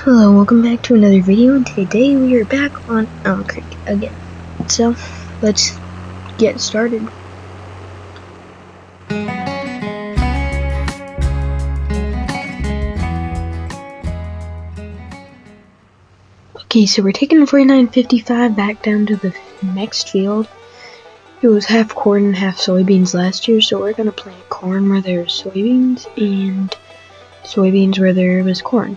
Hello, welcome back to another video, and today we are back on Elm Creek again. So, let's get started. Okay, so we're taking the 4955 back down to the next field. It was half corn and half soybeans last year, so we're gonna plant corn where there's soybeans, and soybeans where there was corn.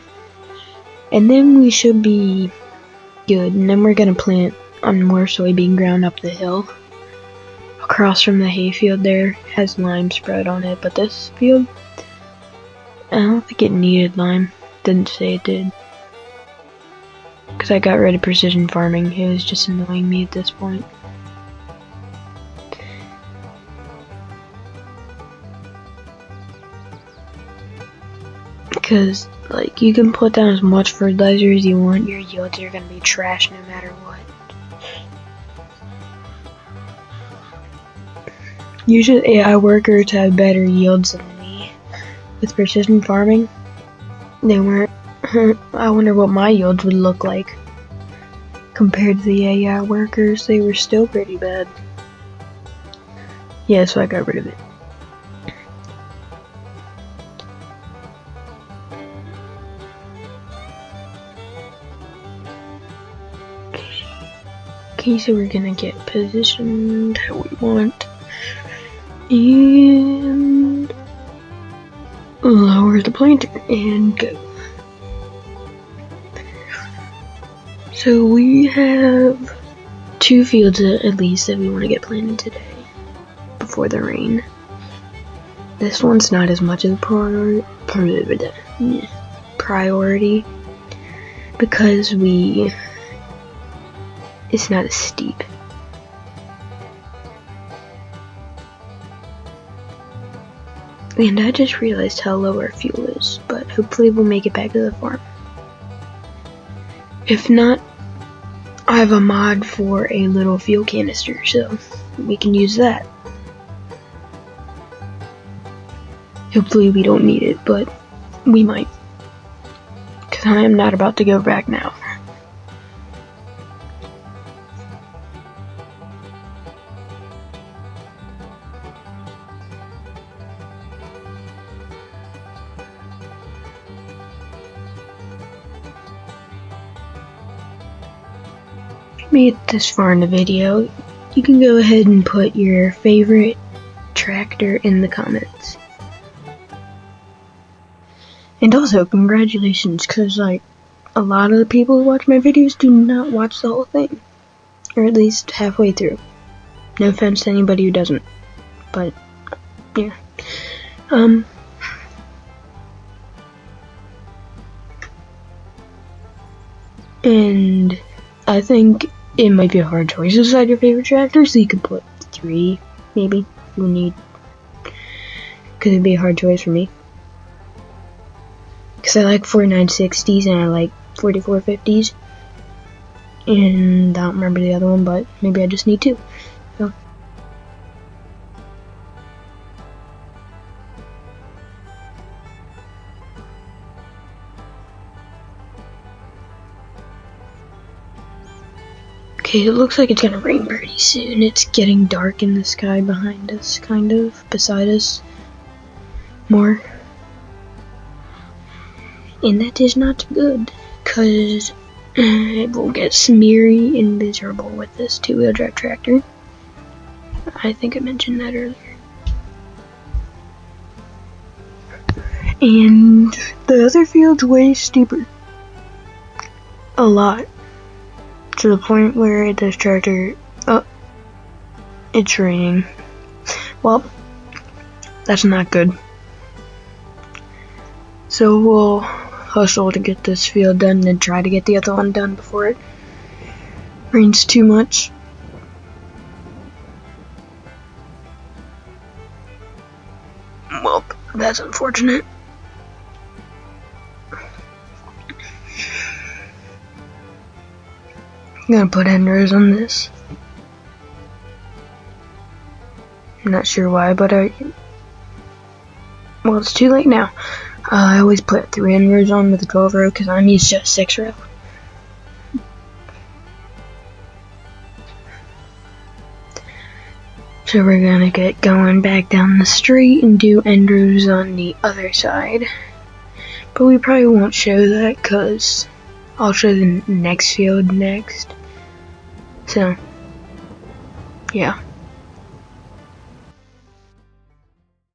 And then we should be good, and then we're gonna plant on more soybean ground up the hill. Across from the hayfield there has lime spread on it, but this field, I don't think it needed lime. Didn't say it did. Because I got rid of precision farming. It was just annoying me at this point. Because, like, you can put down as much fertilizer as you want, your yields are gonna be trash no matter what. Usually AI workers have better yields than me. With precision farming, they weren't. I wonder what my yields would look like. Compared to the AI workers, they were still pretty bad. Yeah, so I got rid of it. Okay, so we're gonna get positioned how we want. And lower the planter and go. So we have 2 fields at least that we want to get planted today before the rain. This one's not as much of a priority because it's not as steep. And I just realized how low our fuel is, but hopefully we'll make it back to the farm. If not, I have a mod for a little fuel canister, so we can use that. Hopefully we don't need it, but we might. Because I am not about to go back now. Made it this far in the video, you can go ahead and put your favorite tractor in the comments. And also, congratulations, because like a lot of the people who watch my videos do not watch the whole thing, or at least halfway through. No offense to anybody who doesn't, but yeah. And I think it might be a hard choice to decide your favorite tractor, so you could put 3, maybe, if you need. Because it'd be a hard choice for me. Because I like 4960s and I like 4450s. And I don't remember the other one, but maybe I just need 2. So. Okay, it looks like it's gonna rain pretty soon. It's getting dark in the sky behind us, kind of, beside us, more. And that is not good, because it will get smeary and miserable with this 2-wheel drive tractor. I think I mentioned that earlier. And the other field's way steeper. A lot. To the point where this tractor, it's raining. Well, that's not good. So we'll hustle to get this field done and try to get the other one done before it rains too much. Well, that's unfortunate. I'm gonna put end rows on this. I'm not sure why, but well, it's too late now. I always put 3 end rows on with a 12 row because I'm used to a 6 row. So we're gonna get going back down the street and do end rows on the other side. But we probably won't show that because I'll show the next field next. So, yeah.